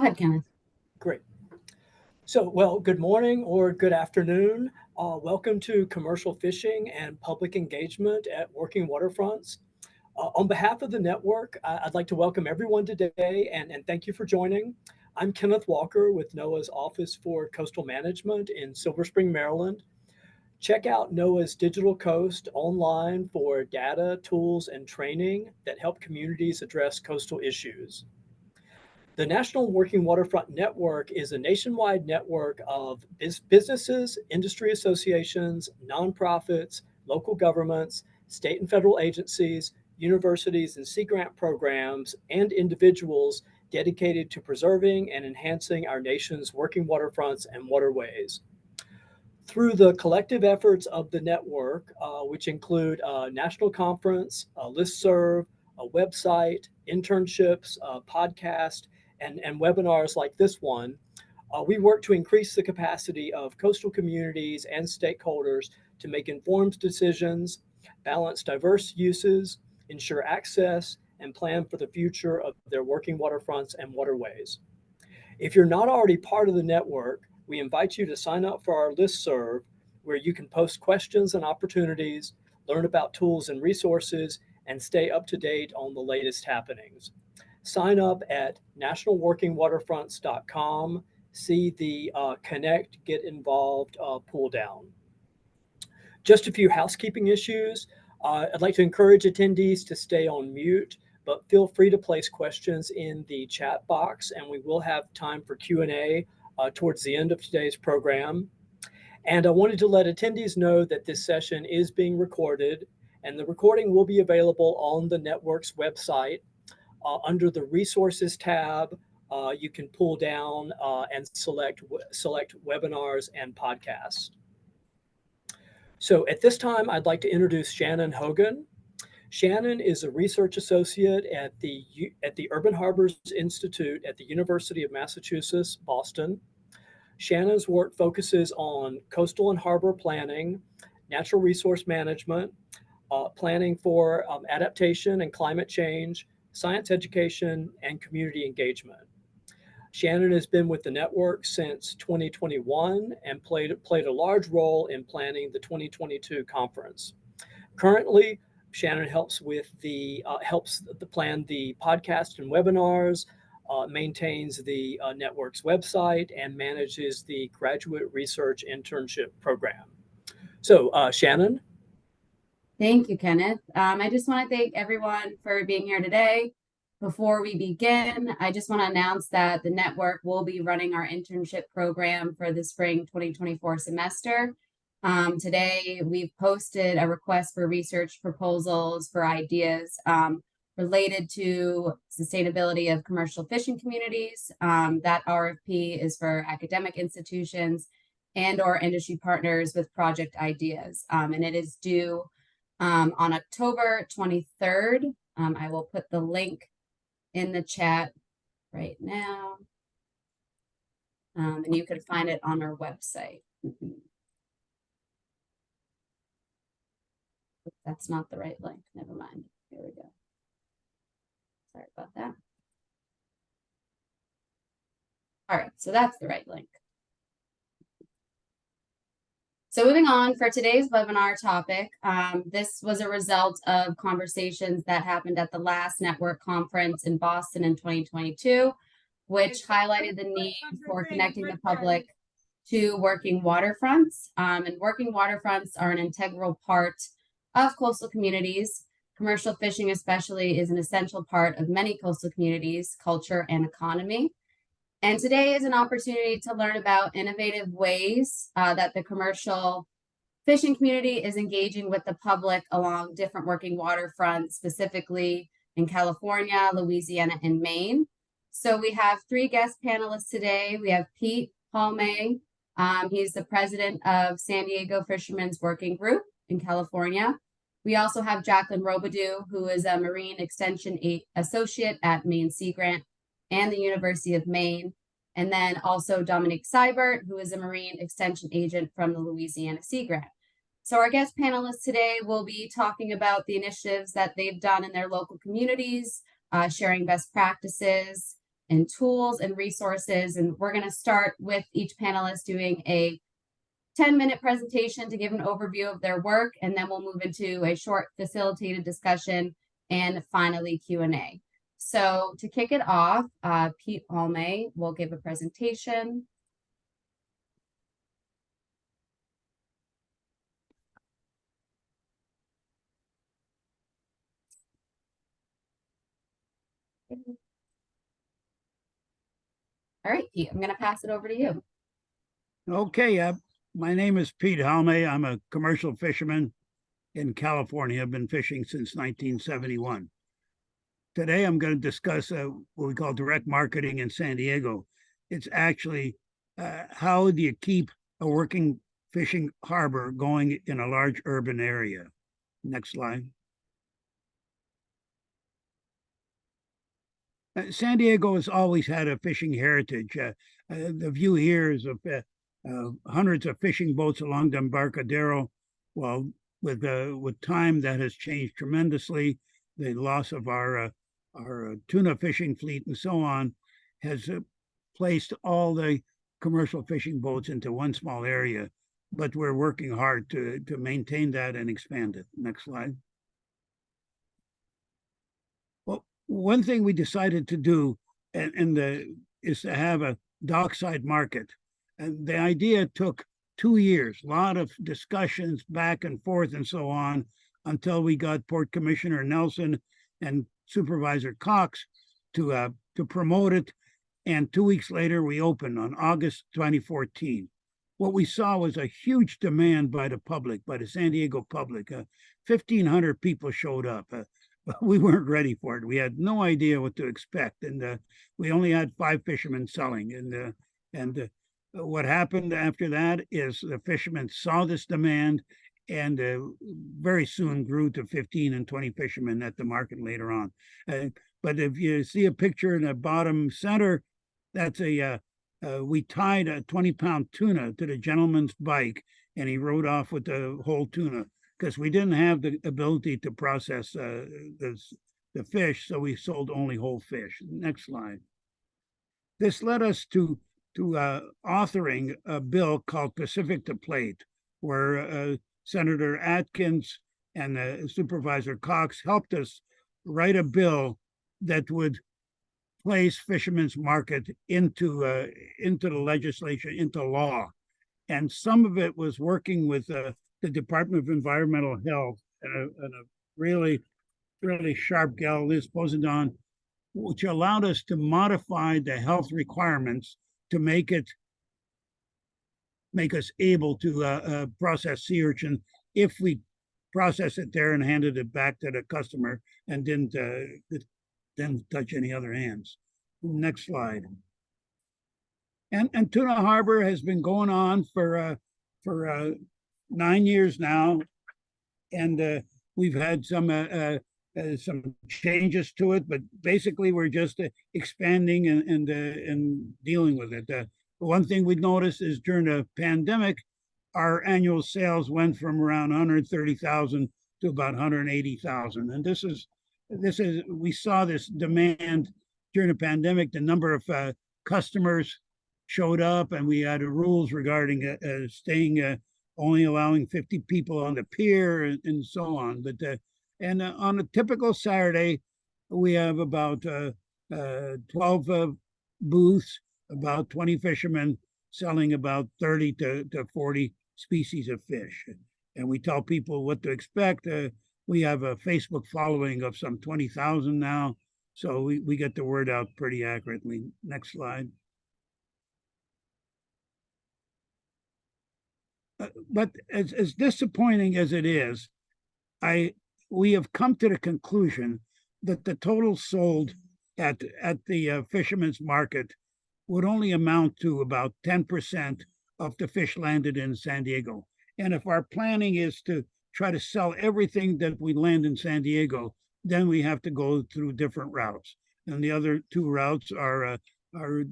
ahead, Kenneth. Great. So, well, good morning or good afternoon. Welcome to Commercial Fishing and Public Engagement at Working Waterfronts. On behalf of the network, I'd like to welcome everyone today and thank you for joining. I'm Kenneth Walker with NOAA's Office for Coastal Management in Silver Spring, Maryland. Check out NOAA's Digital Coast online for data, tools, and training that help communities address coastal issues. The National Working Waterfront Network is a nationwide network of businesses, industry associations, nonprofits, local governments, state and federal agencies, universities and sea grant programs, and individuals dedicated to preserving and enhancing our nation's working waterfronts and waterways. Through the collective efforts of the network, which include a national conference, a listserv, a website, internships, a podcast, and webinars like this one, we work to increase the capacity of coastal communities and stakeholders to make informed decisions, balance diverse uses, ensure access, and plan for the future of their working waterfronts and waterways. If you're not already part of the network, we invite you to sign up for our listserv where you can post questions and opportunities, learn about tools and resources, and stay up to date on the latest happenings. Sign up at nationalworkingwaterfronts.com. See the Connect, Get Involved pull down. Just a few housekeeping issues. I'd like to encourage attendees to stay on mute, but feel free to place questions in the chat box, and we will have time for Q&A towards the end of today's program. And I wanted to let attendees know that this session is being recorded, and the recording will be available on the network's website. Under the Resources tab, you can pull down and select webinars and podcasts. So at this time, I'd like to introduce Shannon Hogan. Shannon is a research associate at the Urban Harbors Institute at the University of Massachusetts, Boston. Shannon's work focuses on coastal and harbor planning, natural resource management, planning for adaptation and climate change, science education, and community engagement. Shannon has been with the network since 2021 and played a large role in planning the 2022 conference. Currently, Shannon helps plan the podcast and webinars, maintains the network's website, and manages the graduate research internship program. So, Shannon. Thank you, Kenneth. I just want to thank everyone for being here today. Before we begin, I just want to announce that the network will be running our internship program for the spring 2024 semester. Today, we've posted a request for research proposals for ideas related to sustainability of commercial fishing communities. That RFP is for academic institutions and or industry partners with project ideas. And it is due on October 23rd. I will put the link in the chat right now. And you can find it on our website. That's not the right link. Never mind. Here we go. Sorry about that. All right, so that's the right link. So moving on for today's webinar topic, this was a result of conversations that happened at the last network conference in Boston in 2022, which highlighted the need for connecting the public to working waterfronts. And working waterfronts are an integral part of coastal communities. Commercial fishing especially is an essential part of many coastal communities' culture and economy. And today is an opportunity to learn about innovative ways that the commercial fishing community is engaging with the public along different working waterfronts, specifically in California, Louisiana, and Maine. So we have three guest panelists today. We have Pete Palme. He's the president of San Diego Fishermen's Working Group in California. We also have Jacqueline Robidoux, who is a Marine Extension Associate at Maine Sea Grant and the University of Maine. And then also Dominique Seibert, who is a Marine Extension Agent from the Louisiana Sea Grant. So our guest panelists today will be talking about the initiatives that they've done in their local communities, sharing best practices, and tools and resources. And we're going to start with each panelist doing a 10-minute presentation to give an overview of their work, and then we'll move into a short facilitated discussion and finally Q&A. So to kick it off, Pete Halme will give a presentation. All right, Pete, I'm going to pass it over to you. Okay, my name is Pete Halme. I'm a commercial fisherman in California. I've been fishing since 1971. Today, I'm going to discuss what we call direct marketing in San Diego. It's actually how do you keep a working fishing harbor going in a large urban area? Next slide. San Diego has always had a fishing heritage. The view here is of hundreds of fishing boats along the Embarcadero. Well, with time, that has changed tremendously. The loss of our tuna fishing fleet and so on has placed all the commercial fishing boats into one small area. But we're working hard to maintain that and expand it. Next slide. Well, one thing we decided to do is to have a dockside market. And the idea took 2 years, a lot of discussions back and forth and so on, until we got Port Commissioner Nelson and Supervisor Cox to promote it. And 2 weeks later, we opened on August 2014. What we saw was a huge demand by the public, by the San Diego public. 1,500 people showed up. We weren't ready for it. We had no idea what to expect, and we only had 5 fishermen selling. And what happened after that is the fishermen saw this demand, and very soon grew to 15 and 20 fishermen at the market later on. But if you see a picture in the bottom center, that's we tied a 20-pound tuna to the gentleman's bike, and he rode off with the whole tuna, because we didn't have the ability to process the fish, so we sold only whole fish. Next slide. This led us to authoring a bill called Pacific to Plate, where Senator Atkins and Supervisor Cox helped us write a bill that would place fishermen's market into the legislation, into law. And some of it was working with the Department of Environmental Health and a really, really sharp gal, Liz Posidon, which allowed us to modify the health requirements to make us able to process sea urchin if we process it there and handed it back to the customer and didn't touch any other hands. Next slide. And Tuna Harbor has been going on for 9 years now, and we've had some changes to it, but basically we're just expanding and dealing with it. One thing we noticed is during the pandemic, our annual sales went from around 130,000 to about 180,000, and this is we saw this demand during the pandemic. The number of customers showed up, and we had rules regarding staying, only allowing 50 people on the pier and so on. But on a typical Saturday, we have about 12 booths, about 20 fishermen selling about 30 to 40 species of fish. And we tell people what to expect. We have a Facebook following of some 20,000 now, so we get the word out pretty accurately. Next slide. But as disappointing as it is, we have come to the conclusion that the total sold at the fishermen's market would only amount to about 10% of the fish landed in San Diego. And if our planning is to try to sell everything that we land in San Diego, then we have to go through different routes. And the other 2 routes are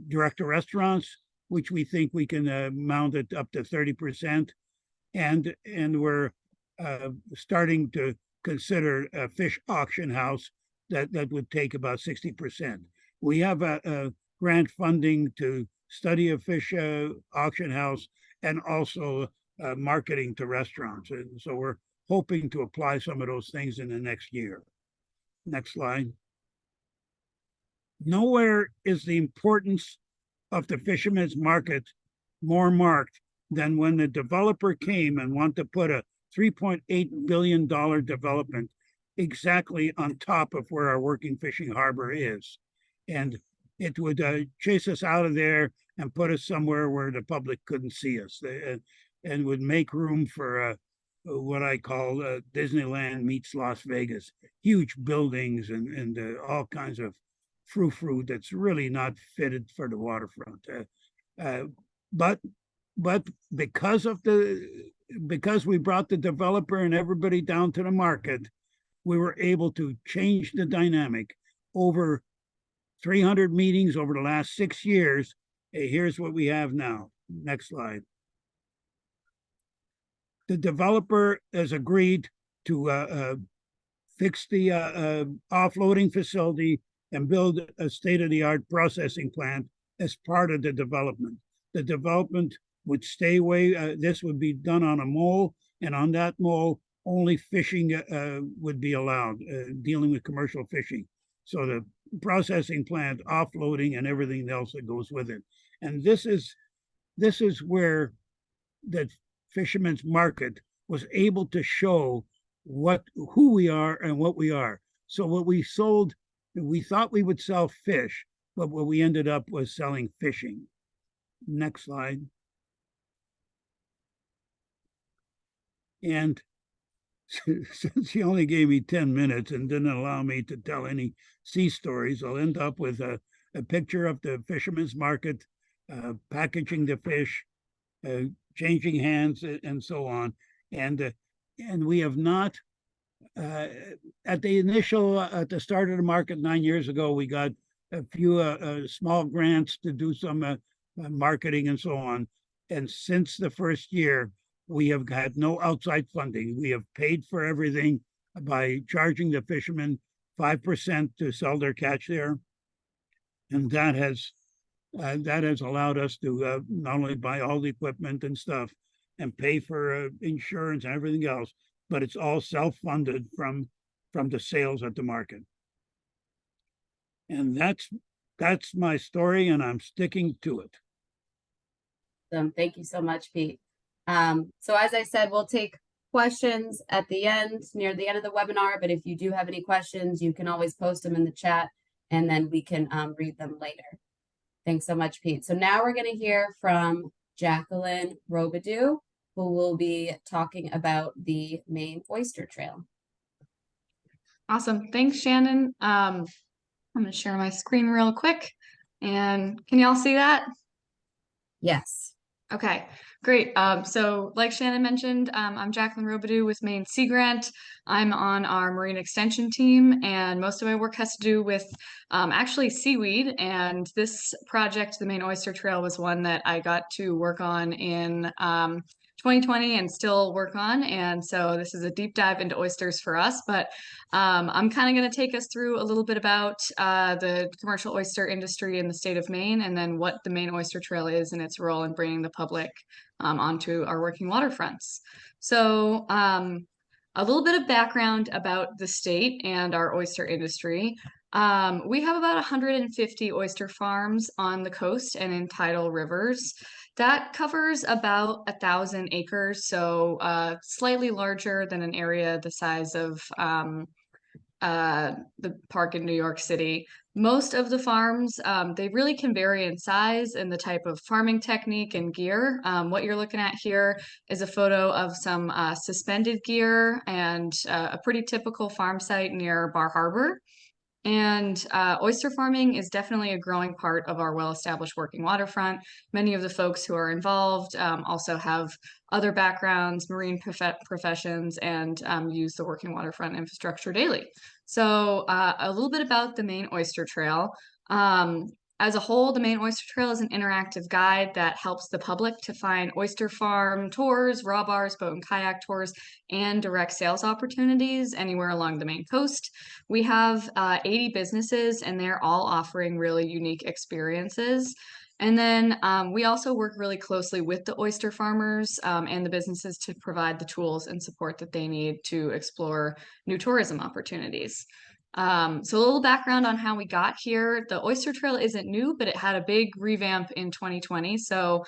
direct to restaurants, which we think we can mount it up to 30%. And we're starting to consider a fish auction house that would take about 60%. We have grant funding to study a fish auction house and also marketing to restaurants. And so we're hoping to apply some of those things in the next year. Next slide. Nowhere is the importance of the fishermen's market more marked than when the developer came and wanted to put a $3.8 billion development exactly on top of where our working fishing harbor is. And it would chase us out of there and put us somewhere where the public couldn't see us, and would make room for what I call Disneyland meets Las Vegas. Huge buildings and all kinds of frou-frou that's really not fitted for the waterfront. But because we brought the developer and everybody down to the market, we were able to change the dynamic. Over 300 meetings over the last 6 years. Here's what we have now. Next slide. The developer has agreed to fix the offloading facility and build a state-of-the-art processing plant as part of the development. The development would stay away. This would be done on a mole, and on that mole, only fishing would be allowed, dealing with commercial fishing. So the processing plant, offloading, and everything else that goes with it. And this is where the fishermen's market was able to show who we are and what we are. So what we sold, we thought we would sell fish, but what we ended up was selling fishing. Next slide. And since he only gave me 10 minutes and didn't allow me to tell any sea stories, I'll end up with a picture of the fisherman's market, packaging the fish, changing hands, and so on. And we have not, at the start of the market 9 years ago, we got a few small grants to do some marketing and so on. And since the first year, we have had no outside funding. We have paid for everything by charging the fishermen 5% to sell their catch there. And that has allowed us to not only buy all the equipment and stuff and pay for insurance and everything else, but it's all self-funded from the sales at the market. And that's my story, and I'm sticking to it. Thank you so much, Pete. So as I said, we'll take questions at the end, near the end of the webinar, but if you do have any questions, you can always post them in the chat and then we can read them later. Thanks so much, Pete. So now we're going to hear from Jacqueline Robidoux, who will be talking about the Maine Oyster Trail. Awesome. Thanks, Shannon. I'm going to share my screen real quick. And can y'all see that? Yes. Okay, great. So like Shannon mentioned, I'm Jacqueline Robidoux with Maine Sea Grant. I'm on our marine extension team, and most of my work has to do with actually seaweed. And this project, the Maine Oyster Trail, was one that I got to work on in 2020 and still work on. And so this is a deep dive into oysters for us, but I'm kind of going to take us through a little bit about the commercial oyster industry in the state of Maine, and then what the Maine Oyster Trail is and its role in bringing the public onto our working waterfronts. So a little bit of background about the state and our oyster industry. We have about 150 oyster farms on the coast and in tidal rivers. That covers about 1,000 acres, so slightly larger than an area the size of the park in New York City. Most of the farms, they really can vary in size and the type of farming technique and gear. What you're looking at here is a photo of some suspended gear and a pretty typical farm site near Bar Harbor. And oyster farming is definitely a growing part of our well-established working waterfront. Many of the folks who are involved also have other backgrounds, marine professions, and use the working waterfront infrastructure daily. So a little bit about the Maine Oyster Trail. as a whole, the Maine Oyster Trail is an interactive guide that helps the public to find oyster farm tours, raw bars, boat and kayak tours, and direct sales opportunities anywhere along the Maine coast. We have 80 businesses, and they're all offering really unique experiences. And then we also work really closely with the oyster farmers and the businesses to provide the tools and support that they need to explore new tourism opportunities. So a little background on how we got here. The Oyster Trail isn't new, but it had a big revamp in 2020. So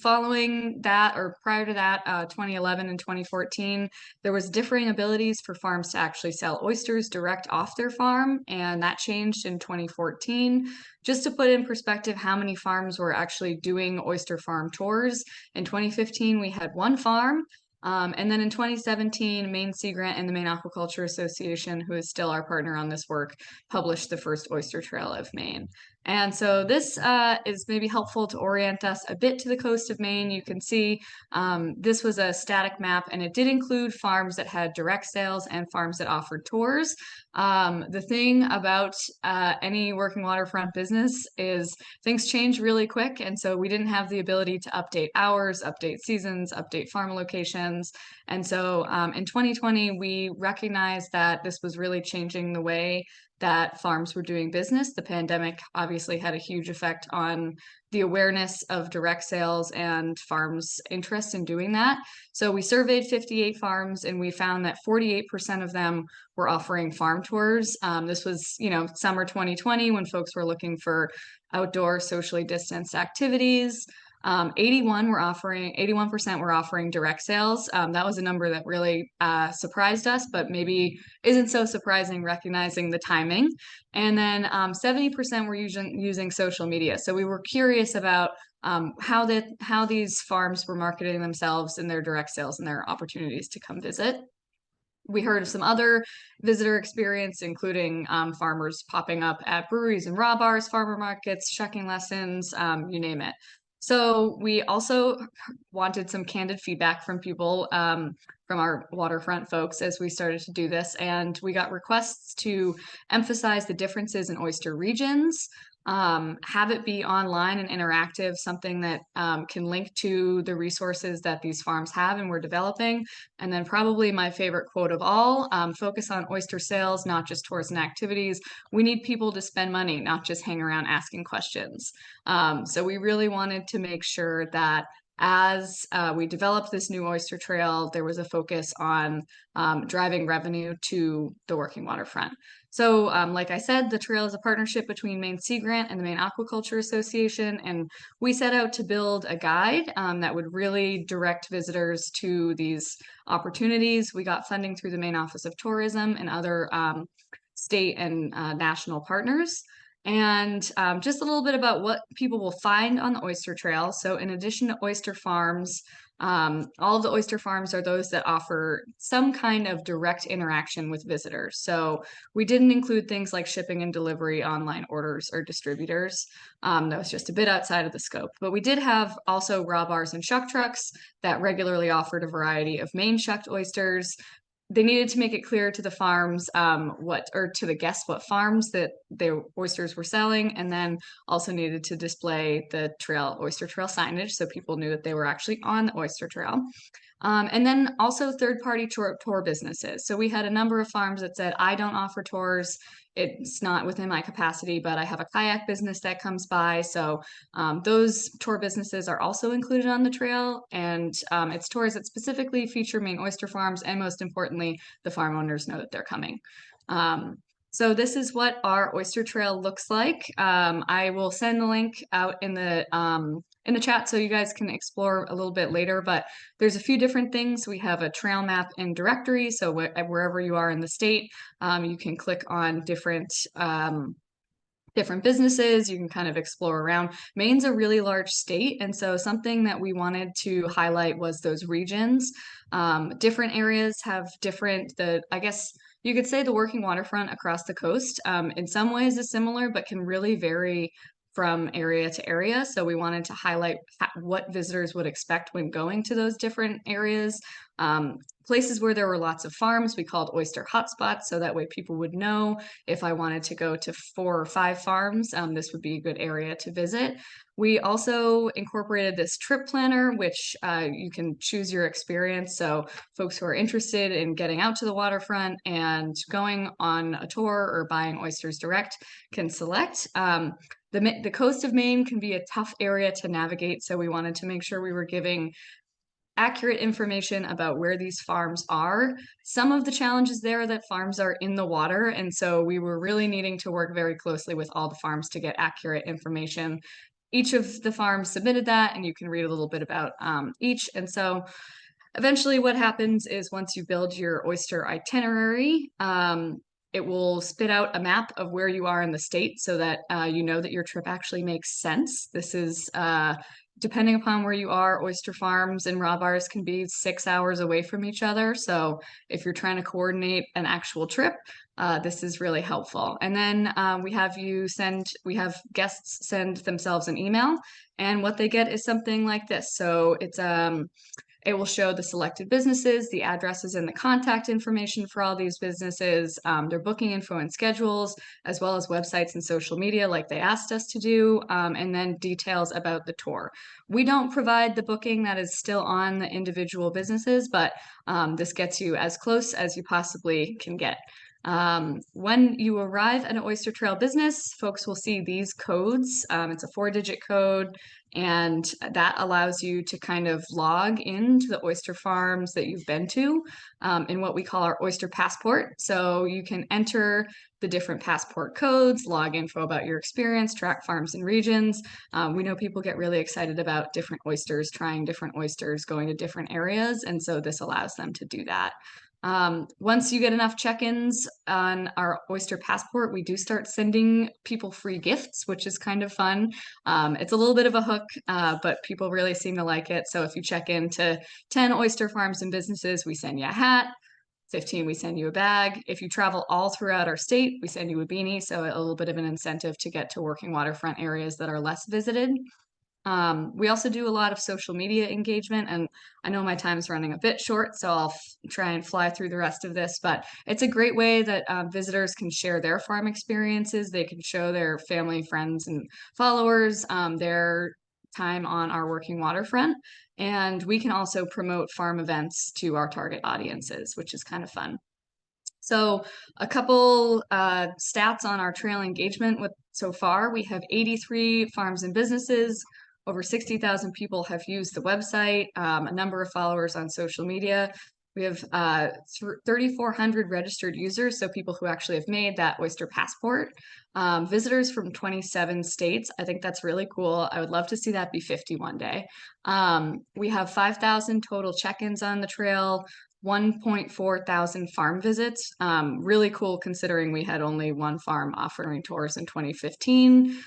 following that, or prior to that, 2011 and 2014, there was differing abilities for farms to actually sell oysters direct off their farm, and that changed in 2014. Just to put in perspective how many farms were actually doing oyster farm tours, in 2015 we had one farm. And then in 2017, Maine Sea Grant and the Maine Aquaculture Association, who is still our partner on this work, published the first Oyster Trail of Maine. And so this is maybe helpful to orient us a bit to the coast of Maine. You can see this was a static map, and it did include farms that had direct sales and farms that offered tours. The thing about any working waterfront business is things change really quick, and so we didn't have the ability to update hours, update seasons, update farm locations. And so in 2020, we recognized that this was really changing the way that farms were doing business. The pandemic obviously had a huge effect on the awareness of direct sales and farms' interest in doing that. So we surveyed 58 farms, and we found that 48% of them were offering farm tours. This was, summer 2020, when folks were looking for outdoor socially distanced activities. 81% were offering direct sales. That was a number that really surprised us, but maybe isn't so surprising recognizing the timing. And then 70% were using social media. So we were curious about how these farms were marketing themselves and their direct sales and their opportunities to come visit. We heard of some other visitor experience, including farmers popping up at breweries and raw bars, farmer markets, shucking lessons, you name it. So we also wanted some candid feedback from people, from our waterfront folks as we started to do this. And we got requests to emphasize the differences in oyster regions, have it be online and interactive, something that can link to the resources that these farms have and we're developing. And then probably my favorite quote of all, focus on oyster sales, not just tours and activities. We need people to spend money, not just hang around asking questions. So we really wanted to make sure that as we developed this new oyster trail, there was a focus on driving revenue to the working waterfront. So like I said, the trail is a partnership between Maine Sea Grant and the Maine Aquaculture Association, and we set out to build a guide that would really direct visitors to these opportunities. We got funding through the Maine Office of Tourism and other state and national partners. And just a little bit about what people will find on the oyster trail. So in addition to oyster farms, all of the oyster farms are those that offer some kind of direct interaction with visitors. So we didn't include things like shipping and delivery, online orders, or distributors. That was just a bit outside of the scope. But we did have also raw bars and shuck trucks that regularly offered a variety of Maine shucked oysters. They needed to make it clear to the farms to the guests what farms that their oysters were selling, and then also needed to display the oyster trail signage so people knew that they were actually on the oyster trail. And then also third-party tour businesses. So we had a number of farms that said, I don't offer tours. It's not within my capacity, but I have a kayak business that comes by. So those tour businesses are also included on the trail. And it's tours that specifically feature Maine oyster farms. And most importantly, the farm owners know that they're coming. So this is what our oyster trail looks like. I will send the link out in the chat so you guys can explore a little bit later, but there's a few different things. We have a trail map and directory. So wherever you are in the state, you can click on different businesses. You can kind of explore around. Maine's a really large state, and so something that we wanted to highlight was those regions. Different areas have I guess you could say the working waterfront across the coast in some ways is similar, but can really vary from area to area. So we wanted to highlight what visitors would expect when going to those different areas. Places where there were lots of farms, we called oyster hotspots, so that way people would know if I wanted to go to 4 or 5 farms, this would be a good area to visit. We also incorporated this trip planner, which you can choose your experience. So folks who are interested in getting out to the waterfront and going on a tour or buying oysters direct can select. The coast of Maine can be a tough area to navigate, so we wanted to make sure we were giving accurate information about where these farms are. Some of the challenges there are that farms are in the water, and so we were really needing to work very closely with all the farms to get accurate information. Each of the farms submitted that, and you can read a little bit about each. And so eventually what happens is once you build your oyster itinerary, it will spit out a map of where you are in the state so that you know that your trip actually makes sense. This is depending upon where you are, oyster farms and raw bars can be 6 hours away from each other. So if you're trying to coordinate an actual trip, this is really helpful. And then we have guests send themselves an email, and what they get is something like this. So it will show the selected businesses, the addresses and the contact information for all these businesses, their booking info and schedules, as well as websites and social media like they asked us to do, and then details about the tour. We don't provide the booking, that is still on the individual businesses, but this gets you as close as you possibly can get. When you arrive at an Oyster Trail business, folks will see these codes. It's a 4-digit code, and that allows you to kind of log into the oyster farms that you've been to in what we call our oyster passport. So you can enter the different passport codes, log info about your experience, track farms and regions. We know people get really excited about different oysters, trying different oysters, going to different areas, and so this allows them to do that. Once you get enough check-ins on our oyster passport, we do start sending people free gifts, which is kind of fun. It's a little bit of a hook, but people really seem to like it. So if you check into 10 oyster farms and businesses, we send you a hat. 15, we send you a bag. If you travel all throughout our state, we send you a beanie. So a little bit of an incentive to get to working waterfront areas that are less visited. We also do a lot of social media engagement, and I know my time's running a bit short, so I'll try and fly through the rest of this, but it's a great way that visitors can share their farm experiences. They can show their family, friends, and followers their time on our working waterfront, and we can also promote farm events to our target audiences, which is kind of fun. So a couple stats on our trail engagement so far. We have 83 farms and businesses. Over 60,000 people have used the website, a number of followers on social media. We have 3,400 registered users, so people who actually have made that oyster passport. Visitors from 27 states. I think that's really cool. I would love to see that be 50 one day. We have 5,000 total check-ins on the trail, 1.4 thousand farm visits. Really cool considering we had only one farm offering tours in 2015.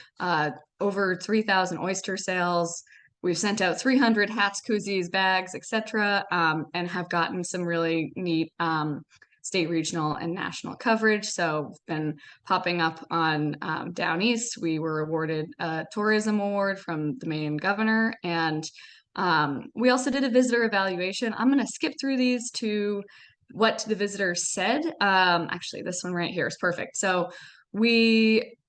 Over 3,000 oyster sales. We've sent out 300 hats, koozies, bags, etc., and have gotten some really neat state, regional, and national coverage. So we've been popping up on Down East. We were awarded a tourism award from the Maine governor, and we also did a visitor evaluation. I'm going to skip through these to what the visitors said. Actually, this one right here is perfect. So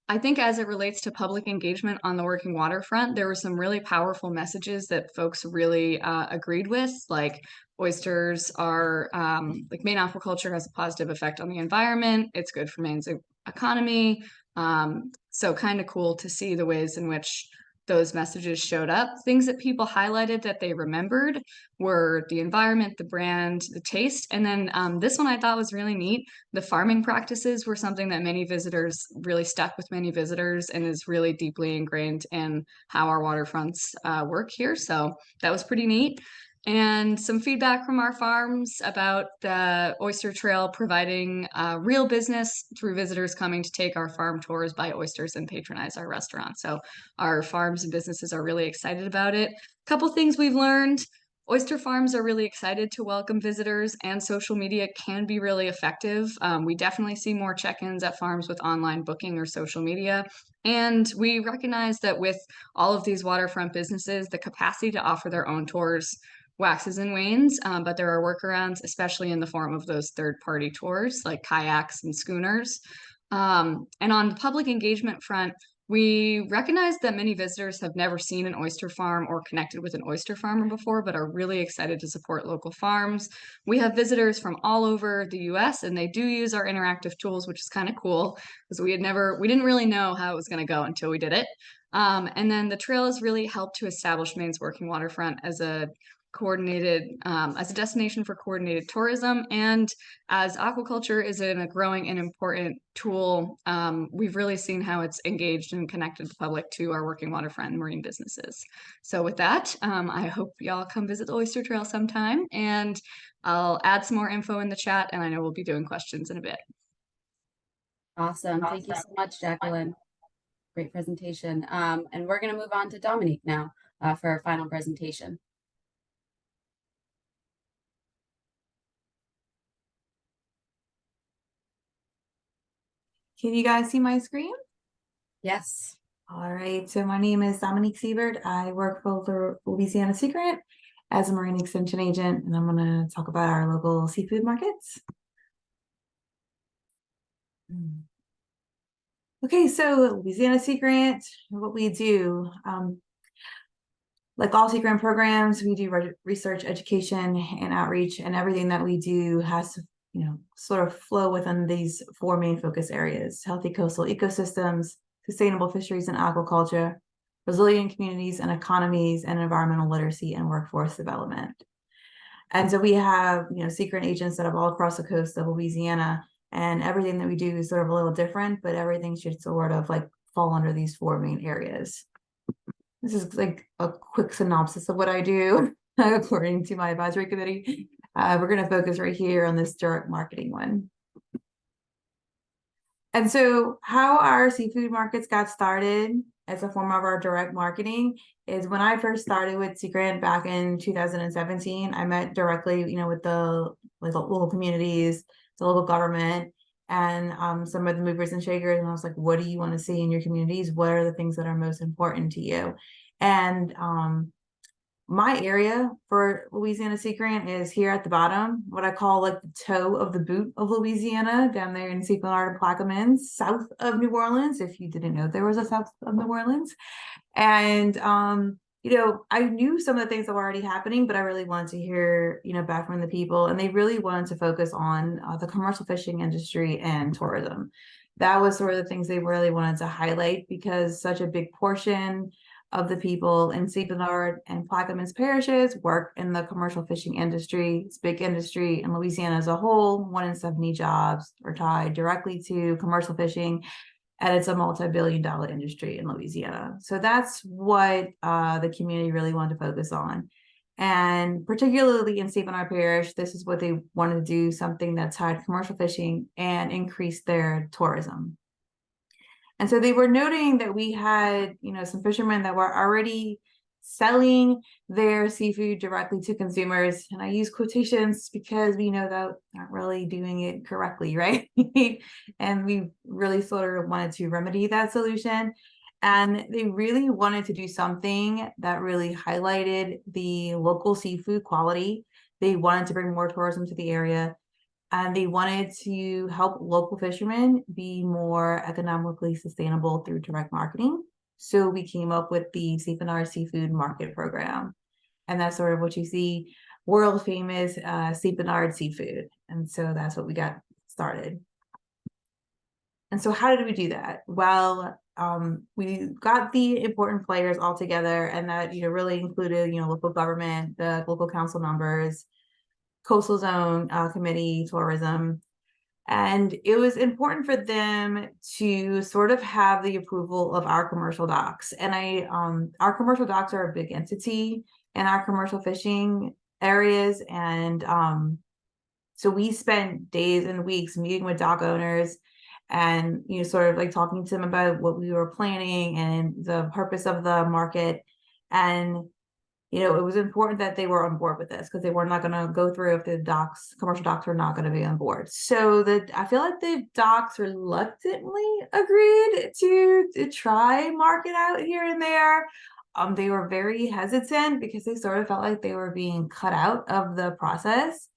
I think as it relates to public engagement on the working waterfront, there were some really powerful messages that folks really agreed with, like oysters are, like Maine aquaculture has a positive effect on the environment. It's good for Maine's economy. So kind of cool to see the ways in which those messages showed up. Things that people highlighted that they remembered were the environment, the brand, the taste. And then this one I thought was really neat. The farming practices were something that really stuck with many visitors and is really deeply ingrained in how our waterfronts work here. So that was pretty neat. And some feedback from our farms about the Oyster Trail providing real business through visitors coming to take our farm tours, buy oysters, and patronize our restaurant. So our farms and businesses are really excited about it. A couple things we've learned. Oyster farms are really excited to welcome visitors, and social media can be really effective. We definitely see more check-ins at farms with online booking or social media. And we recognize that with all of these waterfront businesses, the capacity to offer their own tours waxes and wanes, but there are workarounds, especially in the form of those third-party tours like kayaks and schooners. And on the public engagement front, we recognize that many visitors have never seen an oyster farm or connected with an oyster farmer before, but are really excited to support local farms. We have visitors from all over the US, and they do use our interactive tools, which is kind of cool because we didn't really know how it was going to go until we did it. And then the trail has really helped to establish Maine's working waterfront as a destination for coordinated tourism, and as aquaculture is a growing and important tool, we've really seen how it's engaged and connected the public to our working waterfront and marine businesses. So with that, I hope y'all come visit the Oyster Trail sometime, and I'll add some more info in the chat, and I know we'll be doing questions in a bit. Awesome. Thank you so much, Jacqueline. Great presentation. And we're going to move on to Dominique now for our final presentation. Can you guys see my screen? Yes. All right, so my name is Dominique Siebert. I work for the Louisiana Sea Grant as a marine extension agent, and I'm going to talk about our local seafood markets. Okay, so Louisiana Sea Grant, what we do, like all Sea Grant programs, we do research, education, and outreach, and everything that we do has to, sort of flow within these four main focus areas: healthy coastal ecosystems, sustainable fisheries and aquaculture, resilient communities and economies, and environmental literacy and workforce development. And so we have, Sea Grant agents that are all across the coast of Louisiana, and everything that we do is sort of a little different, but everything should sort of like fall under these four main areas. This is like a quick synopsis of what I do according to my advisory committee. We're going to focus right here on this direct marketing one. And so how our seafood markets got started as a form of our direct marketing is when I first started with Sea Grant back in 2017, I met directly, with the local communities, the local government, and some of the movers and shakers. And I was like, what do you want to see in your communities? What are the things that are most important to you? And my area for Louisiana Sea Grant is here at the bottom, what I call like the toe of the boot of Louisiana, down there in St. Bernard and Plaquemines, south of New Orleans, if you didn't know there was a south of New Orleans. And, I knew some of the things that were already happening, but I really wanted to hear, back from the people, and they really wanted to focus on the commercial fishing industry and tourism. That was sort of the things they really wanted to highlight, because such a big portion of the people in St. Bernard and Plaquemines parishes work in the commercial fishing industry. It's a big industry in Louisiana as a whole. 1 in 70 jobs are tied directly to commercial fishing, and it's a multi-billion-dollar industry in Louisiana. So that's what the community really wanted to focus on. And particularly in St. Bernard Parish, this is what they wanted to do, something that tied commercial fishing and increased their tourism. And so they were noting that we had, some fishermen that were already selling their seafood directly to consumers. And I use quotations because we know that aren't really doing it correctly, right? And we really sort of wanted to remedy that solution. And they really wanted to do something that really highlighted the local seafood quality. They wanted to bring more tourism to the area. And they wanted to help local fishermen be more economically sustainable through direct marketing. So we came up with the St. Bernard Seafood Market Program. And that's sort of what you see, world famous St. Bernard seafood. And so that's what we got started. And so how did we do that? Well, we got the important players all together, and that really included local government, the local council members, coastal zone committee, tourism. And it was important for them to sort of have the approval of our commercial docks. And our commercial docks are a big entity in our commercial fishing areas. And so we spent days and weeks meeting with dock owners and, sort of like talking to them about what we were planning and the purpose of the market. And it was important that they were on board with this, because they were not going to go through if the commercial docks were not going to be on board. So I feel like the docks reluctantly agreed to try market out here and there. they were very hesitant because they sort of felt like they were being cut out of the process.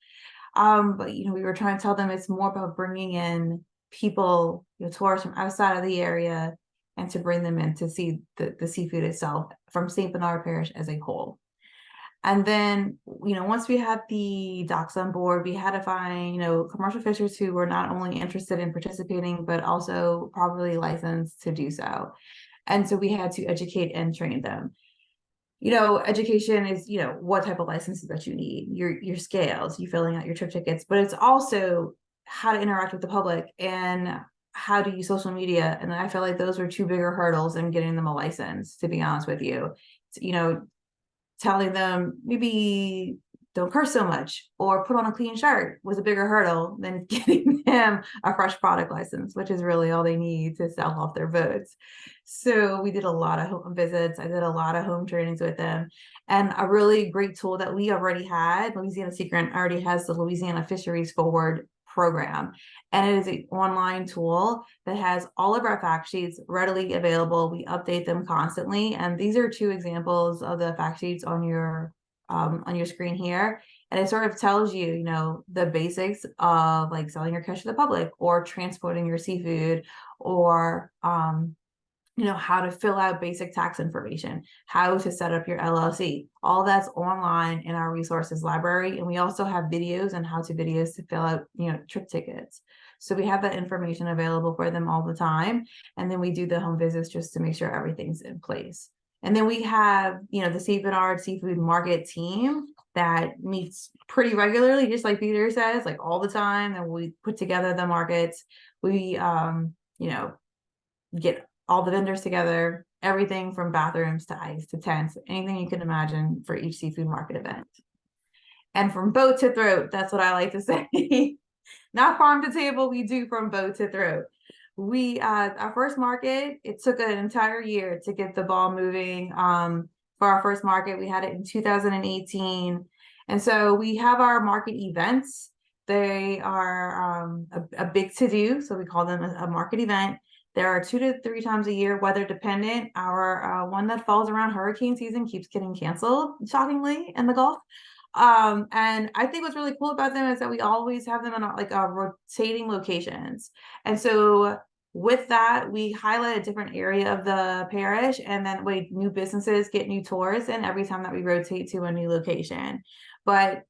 But we were trying to tell them it's more about bringing in people, tourists from outside of the area, and to bring them in to see the seafood itself from St. Bernard Parish as a whole. And then, once we had the docks on board, we had to find, commercial fishers who were not only interested in participating, but also properly licensed to do so. And so we had to educate and train them. Education is, what type of licenses that you need, your scales, you filling out your trip tickets, but it's also how to interact with the public and how to use social media. And I feel like those were two bigger hurdles in getting them a license, to be honest with you. Telling them maybe don't curse so much or put on a clean shirt was a bigger hurdle than getting them a fresh product license, which is really all they need to sell off their boats. So we did a lot of home visits. I did a lot of home trainings with them. And a really great tool that we already had, Louisiana Sea Grant already has the Louisiana Fisheries Forward program. And it is an online tool that has all of our fact sheets readily available. We update them constantly. And these are two examples of the fact sheets on your screen here. And it sort of tells you, the basics of like selling your catch to the public or transporting your seafood, or how to fill out basic tax information, how to set up your LLC. All that's online in our resources library. And we also have videos and how-to videos to fill out, trip tickets. So we have that information available for them all the time. And then we do the home visits just to make sure everything's in place. And then we have, the St. Bernard Seafood Market team that meets pretty regularly, just like Peter says, like all the time. And we put together the markets. We, get all the vendors together, everything from bathrooms to ice to tents, anything you can imagine for each seafood market event. And from boat to throat, that's what I like to say. Not farm to table, we do from boat to throat. We our first market, it took an entire year to get the ball moving. For our first market, we had it in 2018. And so we have our market events. They are a big to-do, so we call them a market event. There are 2 to 3 times a year, weather dependent. Our one that falls around hurricane season keeps getting canceled, shockingly, in the Gulf. And I think what's really cool about them is that we always have them in rotating locations. And so with that, we highlight a different area of the parish, and then new businesses get new tours in every time that we rotate to a new location. But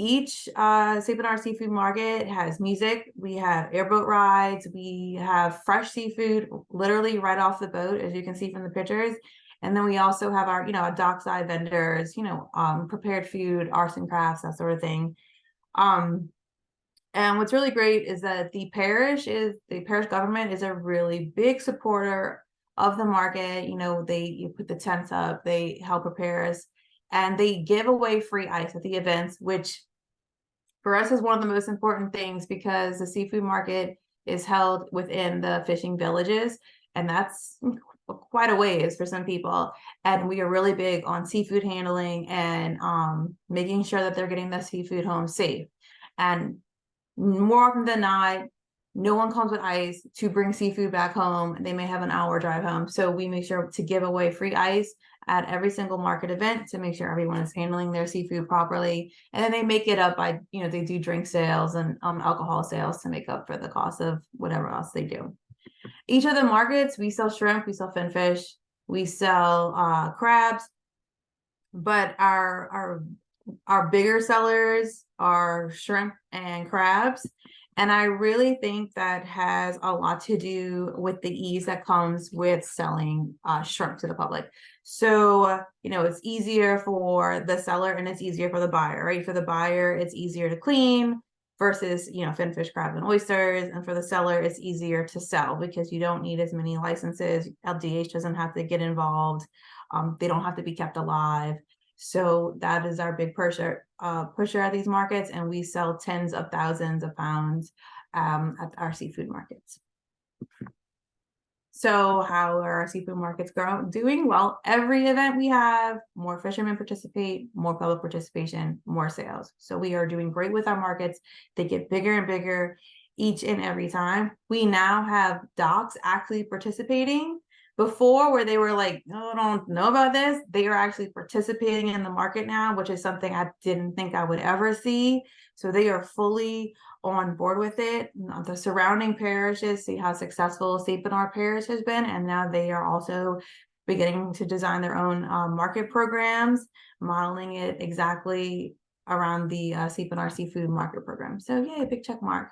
each St. Bernard Seafood Market has music. We have airboat rides. We have fresh seafood literally right off the boat, as you can see from the pictures. And then we also have our, our dockside vendors, prepared food, arts and crafts, that sort of thing. And what's really great is that the parish government is a really big supporter of the market. You put the tents up, they help prepare us, and they give away free ice at the events, which for us is one of the most important things, because the seafood market is held within the fishing villages, and that's quite a ways for some people. And we are really big on seafood handling and making sure that they're getting the seafood home safe. And more often than not, no one comes with ice to bring seafood back home. They may have an hour drive home. So we make sure to give away free ice at every single market event to make sure everyone is handling their seafood properly. And then they make it up by, they do drink sales and alcohol sales to make up for the cost of whatever else they do. Each of the markets, we sell shrimp, we sell finfish, we sell crabs, but our bigger sellers are shrimp and crabs. And I really think that has a lot to do with the ease that comes with selling shrimp to the public. So, it's easier for the seller and it's easier for the buyer, right? For the buyer, it's easier to clean versus, finfish, crabs, and oysters. And for the seller, it's easier to sell because you don't need as many licenses. LDH doesn't have to get involved. They don't have to be kept alive. So that is our big pusher at these markets, and we sell tens of thousands of pounds at our seafood markets. So how are our seafood markets doing? Well, every event we have, more fishermen participate, more public participation, more sales. So we are doing great with our markets. They get bigger and bigger each and every time. We now have docks actually participating. before where they were like, no, I don't know about this. They are actually participating in the market now, which is something I didn't think I would ever see. So they are fully on board with it. The surrounding parishes see how successful St. Bernard Parish has been, and now they are also beginning to design their own market programs, modeling it exactly around the St. Bernard Seafood Market Program. So yay, big check mark.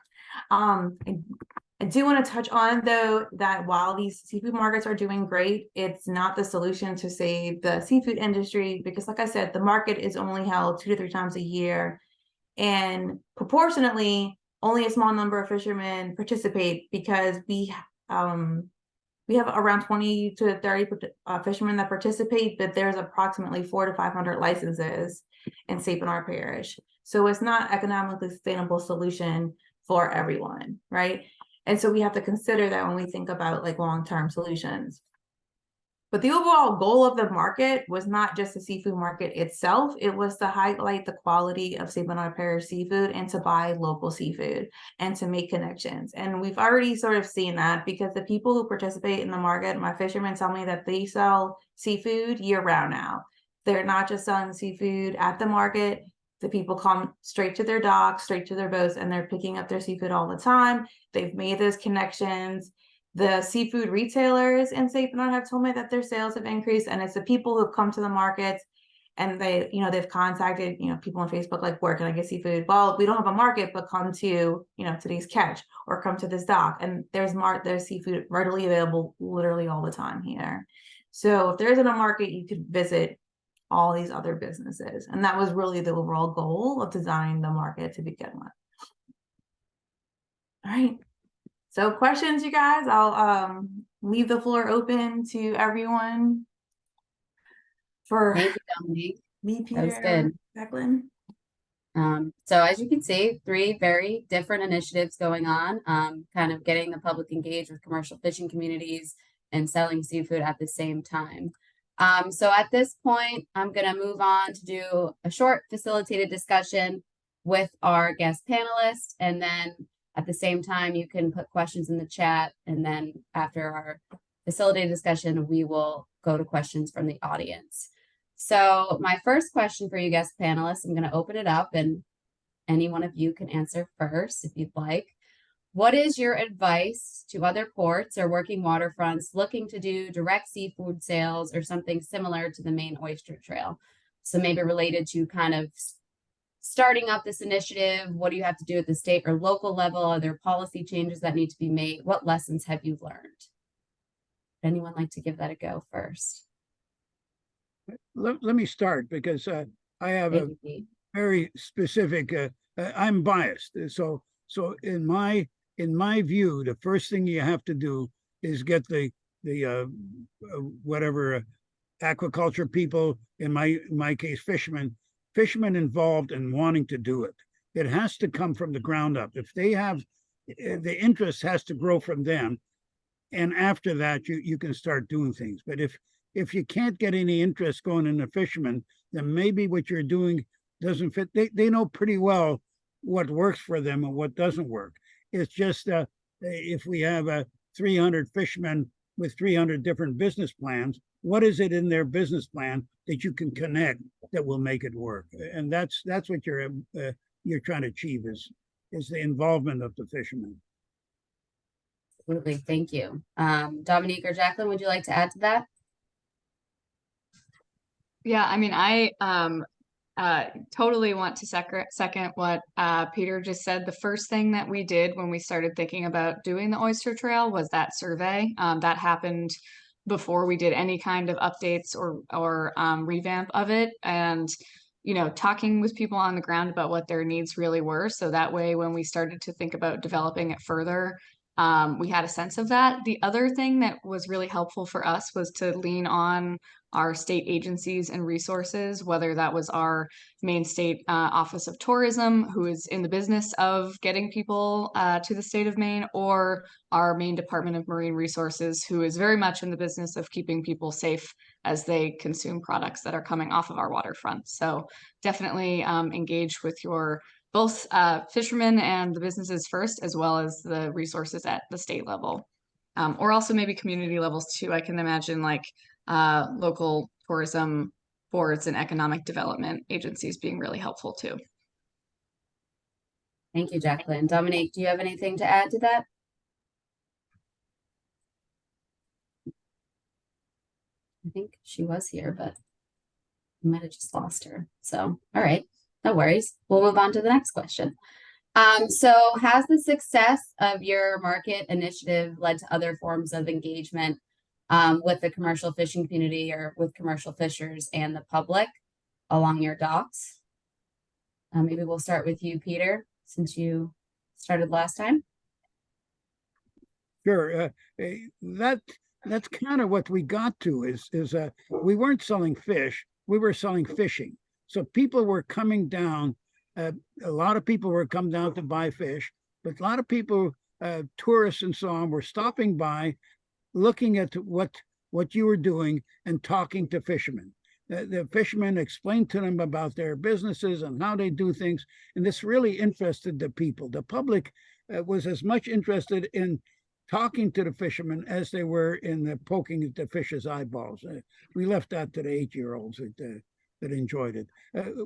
I do want to touch on, though, that while these seafood markets are doing great, it's not the solution to save the seafood industry because, like I said, the market is only held 2 to 3 times a year. And proportionately, only a small number of fishermen participate because we have around 20 to 30 fishermen that participate, but there's approximately 400 to 500 licenses in St. Bernard Parish. So it's not economically sustainable solution for everyone, right? And so we have to consider that when we think about like long-term solutions. But the overall goal of the market was not just the seafood market itself. It was to highlight the quality of St. Bernard Parish seafood and to buy local seafood and to make connections. And we've already sort of seen that because the people who participate in the market, my fishermen tell me that they sell seafood year round now. They're not just selling seafood at the market. The people come straight to their docks, straight to their boats, and they're picking up their seafood all the time. They've made those connections. The seafood retailers in St. Bernard have told me that their sales have increased, and it's the people who've come to the markets and they've contacted, people on Facebook, like, where can I get seafood? Well, we don't have a market, but come to, today's catch or come to this dock. And there's seafood readily available literally all the time here. So if there isn't a market, you could visit all these other businesses. And that was really the overall goal of designing the market to begin with. All right. So questions, you guys, I'll leave the floor open to everyone for Thank you, Dominique. me, That was Peter, good. Jacqueline. So as you can see, 3 very different initiatives going on, kind of getting the public engaged with commercial fishing communities and selling seafood at the same time. So at this point, I'm going to move on to do a short facilitated discussion with our guest panelists. And then at the same time, you can put questions in the chat. And then after our facilitated discussion, we will go to questions from the audience. So my first question for you guest panelists, I'm going to open it up and any one of you can answer first if you'd like. What is your advice to other ports or working waterfronts looking to do direct seafood sales or something similar to the Maine Oyster Trail? So maybe related to kind of starting up this initiative. What do you have to do at the state or local level? Are there policy changes that need to be made? What lessons have you learned? Anyone like to give that a go first? Let me start because I have a very specific, I'm biased. So in my view, the first thing you have to do is get the whatever aquaculture people, in my case, fishermen involved in wanting to do it. It has to come from the ground up. If they have, the interest has to grow from them. And after that, you can start doing things. But if you can't get any interest going in the fishermen, then maybe what you're doing doesn't fit. They know pretty well what works for them and what doesn't work. It's just if we have 300 fishermen with 300 different business plans, what is it in their business plan that you can connect that will make it work? And that's what you're trying to achieve is the involvement of the fishermen. Absolutely, thank you. Dominique or Jacqueline, would you like to add to that? Yeah, I mean, I totally want to second what Peter just said. The first thing that we did when we started thinking about doing the Oyster Trail was that survey. That happened before we did any kind of updates or revamp of it. And, talking with people on the ground about what their needs really were. So that way, when we started to think about developing it further, we had a sense of that. The other thing that was really helpful for us was to lean on our state agencies and resources, whether that was our Maine State Office of Tourism, who is in the business of getting people to the state of Maine, or our Maine Department of Marine Resources, who is very much in the business of keeping people safe as they consume products that are coming off of our waterfront. So definitely engage with your both fishermen and the businesses first, as well as the resources at the state level. or also maybe community levels too. I can imagine like local tourism boards and economic development agencies being really helpful too. Thank you, Jacqueline. Dominique, do you have anything to add to that? I think she was here, but we might have just lost her. So, all right, no worries. We'll move on to the next question. So has the success of your market initiative led to other forms of engagement with the commercial fishing community or with commercial fishers and the public along your docks? Maybe we'll start with you, Peter, since you started last time. Sure. That's kind of what we got to is we weren't selling fish, we were selling fishing. So people were coming down. A lot of people were coming down to buy fish, but a lot of people, tourists and so on, were stopping by, looking at what you were doing and talking to fishermen. The fishermen explained to them about their businesses and how they do things, and this really interested the people. The public was as much interested in talking to the fishermen as they were in the poking at the fish's eyeballs. We left that to the 8-year-olds that enjoyed it.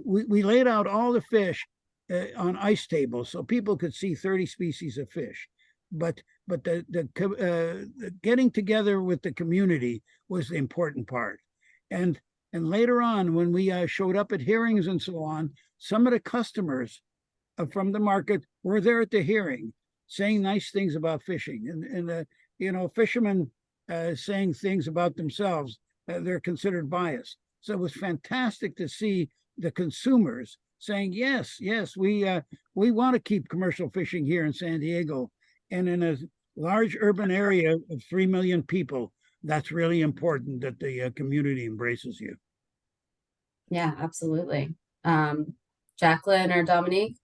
We laid out all the fish on ice tables so people could see 30 species of fish. But the getting together with the community was the important part. And later on, when we showed up at hearings and so on, some of the customers from the market were there at the hearing, saying nice things about fishing, and fishermen saying things about themselves. They're considered biased. So it was fantastic to see the consumers saying, yes, we want to keep commercial fishing here in San Diego. And in a large urban area of 3 million people, that's really important that the community embraces you. Yeah, absolutely. Jacqueline or Dominique?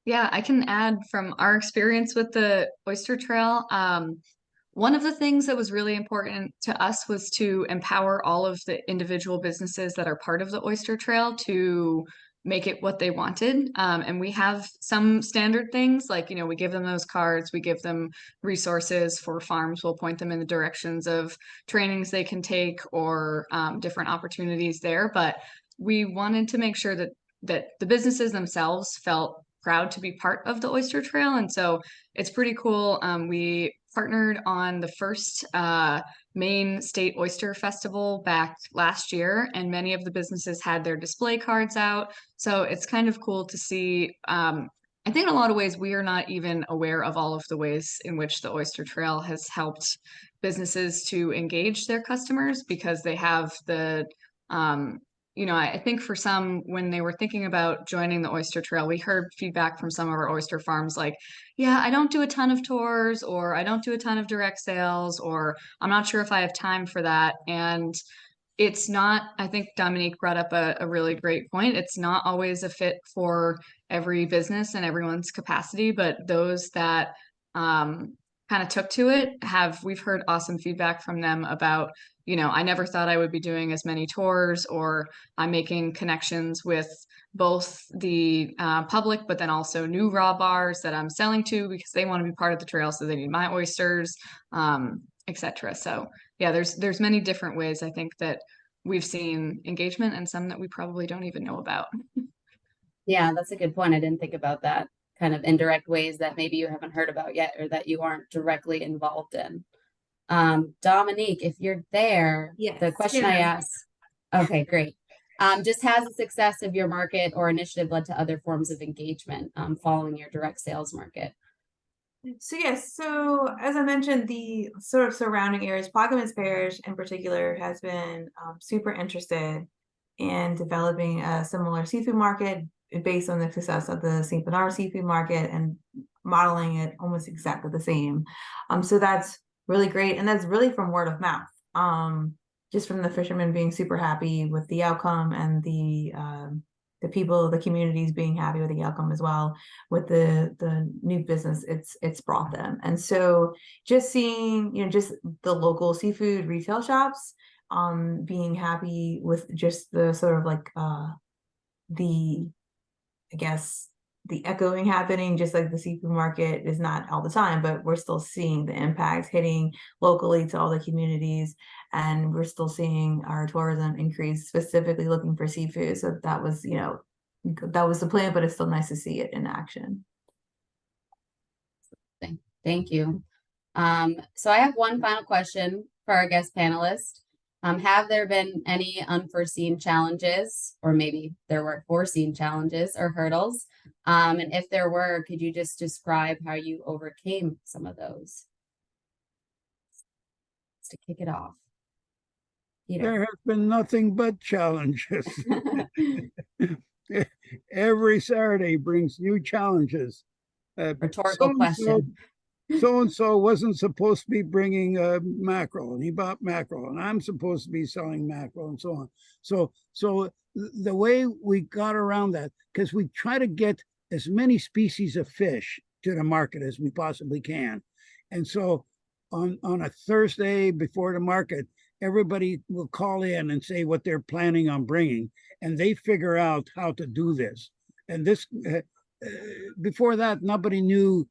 Yeah, I can add from our experience with the Oyster Trail. One of the things that was really important to us was to empower all of the individual businesses that are part of the Oyster Trail to make it what they wanted. And we have some standard things like, we give them those cards, we give them resources for farms, we'll point them in the directions of trainings they can take or different opportunities there. But we wanted to make sure that the businesses themselves felt proud to be part of the Oyster Trail. And so it's pretty cool. We partnered on the first Maine State Oyster Festival back last year, and many of the businesses had their display cards out. So it's kind of cool to see. I think in a lot of ways, we are not even aware of all of the ways in which the Oyster Trail has helped businesses to engage their customers because they have the I think for some, when they were thinking about joining the Oyster Trail, we heard feedback from some of our oyster farms like, yeah, I don't do a ton of tours, or I don't do a ton of direct sales, or I'm not sure if I have time for that. And it's not, I think Dominique brought up a really great point. It's not always a fit for every business and everyone's capacity, but those that kind of took to it we've heard awesome feedback from them about, I never thought I would be doing as many tours, or I'm making connections with both the public, but then also new raw bars that I'm selling to because they want to be part of the trail, so they need my oysters, etc. So yeah, there's many different ways I think that we've seen engagement, and some that we probably don't even know about. Yeah, that's a good point. I didn't think about that. Kind of indirect ways that maybe you haven't heard about yet or that you aren't directly involved in. Dominique, if you're there, Yes, the question I asked, okay, great. Just has the success of your market or initiative led to other forms of engagement following your direct sales market? So yes, so as I mentioned, the sort of surrounding areas, Plaquemines Parish in particular has been super interested in developing a similar seafood market based on the success of the St. Bernard seafood market and modeling it almost exactly the same. So that's really great, and that's really from word of mouth. Just from the fishermen being super happy with the outcome, and the people, the communities being happy with the outcome as well. With the new business, it's brought them, and so just seeing just the local seafood retail shops being happy with just the sort of like I guess the echoing happening, just like the seafood market is not all the time, but we're still seeing the impact hitting locally to all the communities. And we're still seeing our tourism increase, specifically looking for seafood. So that was, that was the plan, but it's still nice to see it in action. Thank you. So I have one final question for our guest panelist. Have there been any unforeseen challenges, or maybe there were foreseen challenges or hurdles? And if there were, could you just describe how you overcame some of those? Just to kick it off. There has been nothing but challenges. Every Saturday brings new challenges. Rhetorical question. So-and-so wasn't supposed to be bringing mackerel, and he bought mackerel, and I'm supposed to be selling mackerel, and so on. So the way we got around that, because we try to get as many species of fish to the market as we possibly can. And so on a Thursday before the market, everybody will call in and say what they're planning on bringing, and they figure out how to do this. And this, before that, nobody knew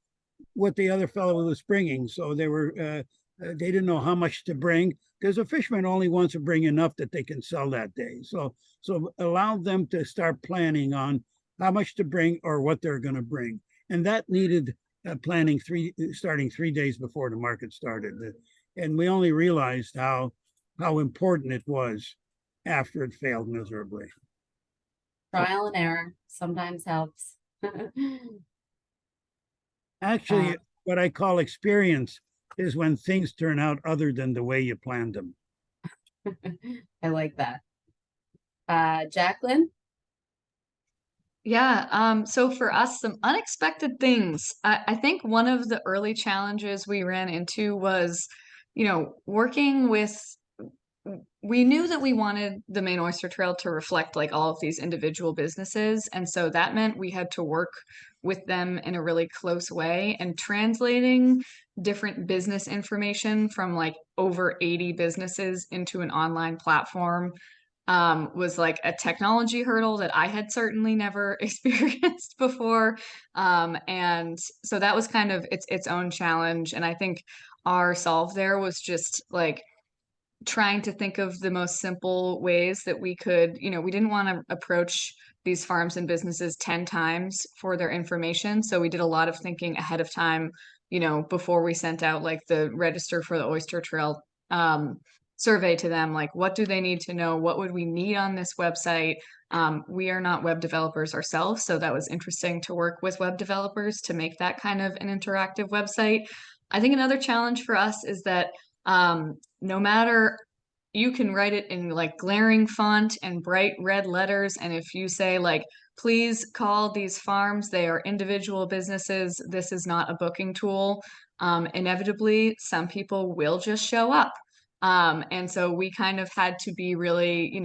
what the other fellow was bringing. So they didn't know how much to bring, because a fisherman only wants to bring enough that they can sell that day. So allow them to start planning on how much to bring or what they're going to bring. And that needed planning starting 3 days before the market started. And we only realized how important it was after it failed miserably. Trial and error sometimes helps. Actually, what I call experience is when things turn out other than the way you planned them. I like that. Jacqueline? Yeah, so for us, some unexpected things. I think one of the early challenges we ran into was, working with, we knew that we wanted the Maine Oyster Trail to reflect like all of these individual businesses. And so that meant we had to work with them in a really close way, and translating different business information from like over 80 businesses into an online platform was like a technology hurdle that I had certainly never experienced before. And so that was kind of its own challenge. And I think our solve there was just like trying to think of the most simple ways that we could, we didn't want to approach these farms and businesses 10 times for their information. So we did a lot of thinking ahead of time, before we sent out like the register for the Oyster Trail survey to them, like what do they need to know? What would we need on this website? We are not web developers ourselves, so that was interesting to work with web developers to make that kind of an interactive website. I think another challenge for us is that no matter, you can write it in like glaring font and bright red letters, and if you say like, please call these farms, they are individual businesses, this is not a booking tool, inevitably some people will just show up. And so we kind of had to be really,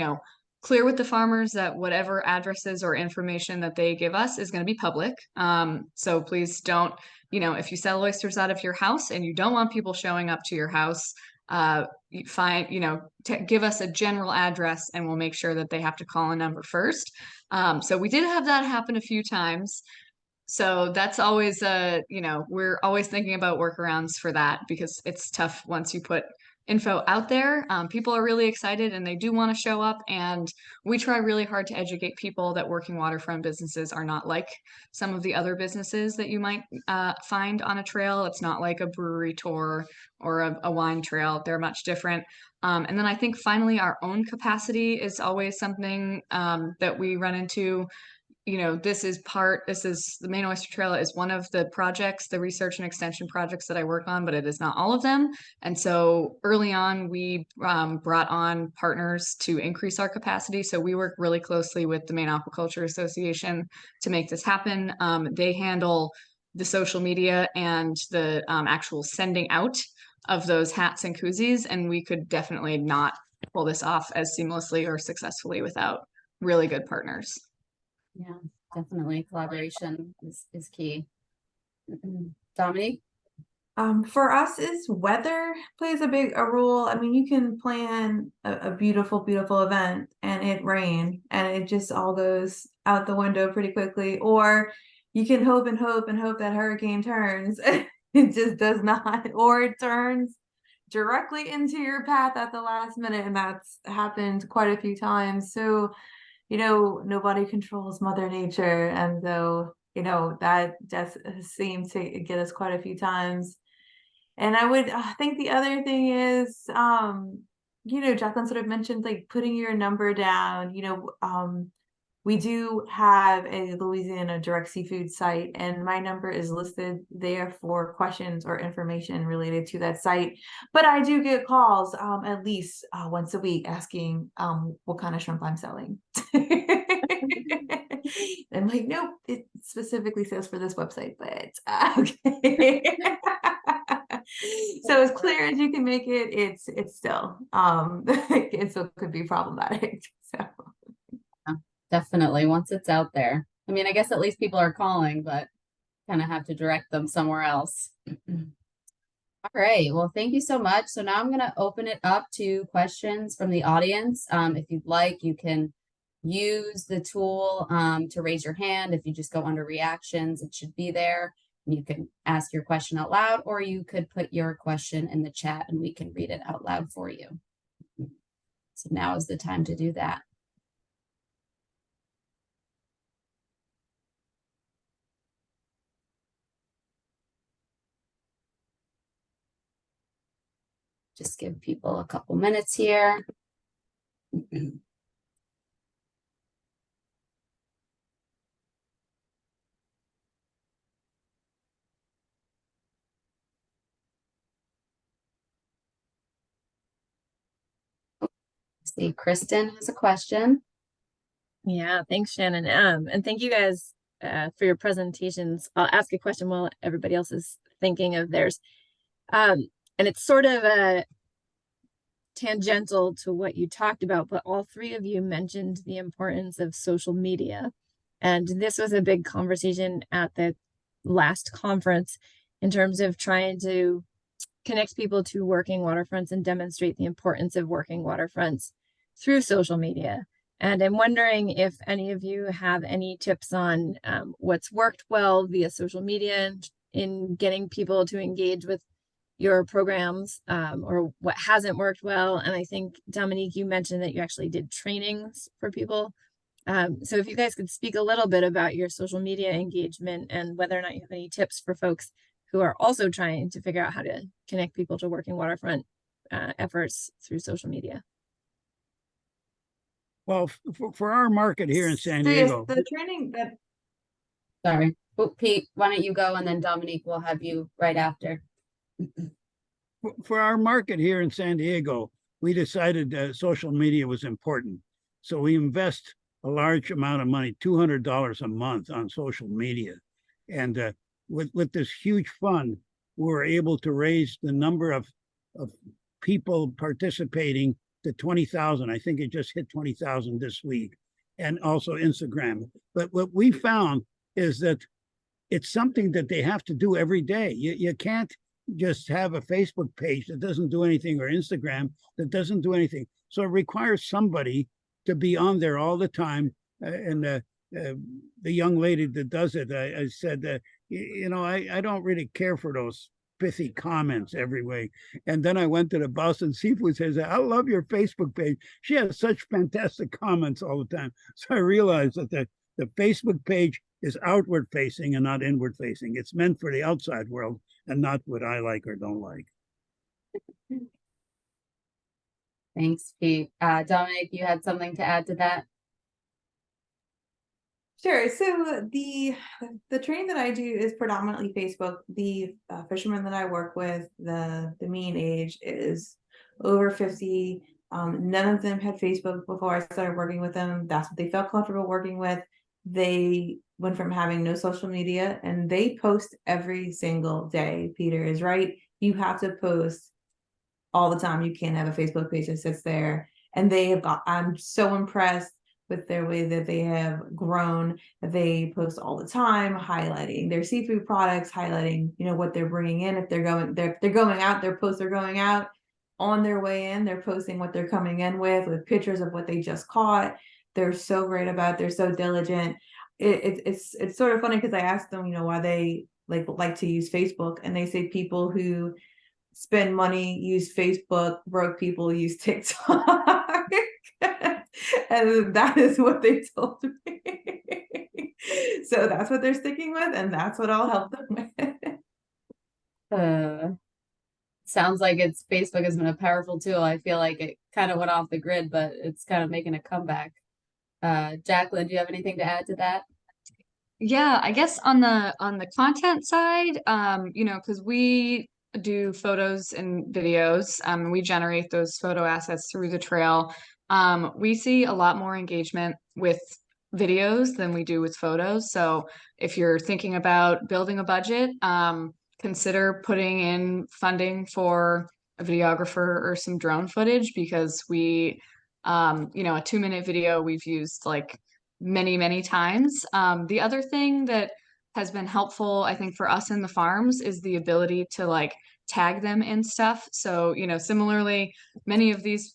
clear with the farmers that whatever addresses or information that they give us is going to be public. So please don't, if you sell oysters out of your house and you don't want people showing up to your house, give us a general address and we'll make sure that they have to call a number first. So we did have that happen a few times. So that's always we're always thinking about workarounds for that, because it's tough once you put info out there. People are really excited and they do want to show up, and we try really hard to educate people that working waterfront businesses are not like some of the other businesses that you might find on a trail. It's not like a brewery tour or a wine trail. They're much different. And then I think finally our own capacity is always something that we run into. This is the Maine Oyster Trail is one of the projects, the research and extension projects that I work on, but it is not all of them. And so early on, we brought on partners to increase our capacity. So we work really closely with the Maine Aquaculture Association to make this happen. They handle the social media and the actual sending out of those hats and koozies. And we could definitely not pull this off as seamlessly or successfully without really good partners. Yeah, definitely. Collaboration is key. Dominique? For us, is weather plays a role. I mean, you can plan a beautiful, beautiful event and it rain and it just all goes out the window pretty quickly. Or, you can hope and hope and hope that hurricane turns. It just does not, or it turns directly into your path at the last minute, and that's happened quite a few times. So, nobody controls Mother Nature, and so that just seemed to get us quite a few times. And I would think the other thing is, Jacqueline sort of mentioned like putting your number down. We do have a Louisiana direct seafood site, and my number is listed there for questions or information related to that site. But I do get calls at least once a week asking what kind of shrimp I'm selling. I'm like, nope, it specifically says for this website, but okay. So as clear as you can make it, it's still it still could be problematic. So. Definitely, once it's out there. I mean, I guess at least people are calling, but kind of have to direct them somewhere else. All right. Well, thank you so much. So now I'm going to open it up to questions from the audience. If you'd like, you can use the tool to raise your hand. If you just go under reactions, it should be there. You can ask your question out loud, or you could put your question in the chat and we can read it out loud for you. So now is the time to do that. Just give people a couple minutes here. See, Kristen has a question. Yeah, thanks, Shannon. And thank you guys for your presentations. I'll ask a question while everybody else is thinking of theirs. And it's sort of tangential to what you talked about, but all three of you mentioned the importance of social media. And this was a big conversation at the last conference in terms of trying to connect people to working waterfronts and demonstrate the importance of working waterfronts through social media. And I'm wondering if any of you have any tips on what's worked well via social media in getting people to engage with your programs, or what hasn't worked well. And I think, Dominique, you mentioned that you actually did trainings for people. So if you guys could speak a little bit about your social media engagement and whether or not you have any tips for folks who are also trying to figure out how to connect people to working waterfront efforts through social media. Well, for our market here in San So yes, Diego, the training that Sorry. Oh, Pete, why don't you go and then Dominique will have you right after. for our market here in San Diego, we decided social media was important. So we invest a large amount of money, $200 a month on social media. And with this huge fund, we're able to raise the number of people participating to 20,000. I think it just hit 20,000 this week, and also Instagram. But what we found is that it's something that they have to do every day. You can't just have a Facebook page that doesn't do anything, or Instagram that doesn't do anything. So it requires somebody to be on there all the time. And the young lady that does it, I said, I don't really care for those pithy comments every way. And then I went to the Boston Seafood, says, I love your Facebook page. She has such fantastic comments all the time. So I realized that the Facebook page is outward facing and not inward facing. It's meant for the outside world and not what I like or don't like. Thanks, Pete. Dominic, you had something to add to that? Sure. So the training that I do is predominantly Facebook. The fishermen that I work with, the mean age is over 50. None of them had Facebook before I started working with them. That's what they felt comfortable working with. They went from having no social media, and they post every single day. Peter is right. You have to post all the time. You can't have a Facebook page that sits there. And I'm so impressed with their way that they have grown. They post all the time, highlighting their seafood products, highlighting, what they're bringing in. If they're going out, their posts are going out. On their way in, they're posting what they're coming in with pictures of what they just caught. They're so great about it. They're so diligent. it's sort of funny because I asked them, why they like to use Facebook, and they say people who spend money use Facebook, broke people use TikTok. And that is what they told me. So that's what they're sticking with, and that's what I'll help them with. Sounds like Facebook has been a powerful tool. I feel like it kind of went off the grid, but it's kind of making a comeback. Jacqueline, do you have anything to add to that? Yeah, I guess on the content side, because we do photos and videos, we generate those photo assets through the trail. We see a lot more engagement with videos than we do with photos. So if you're thinking about building a budget, consider putting in funding for a videographer or some drone footage, because a 2-minute video we've used like many times. The other thing that has been helpful, I think, for us in the farms is the ability to like tag them in stuff. So, similarly, many of these,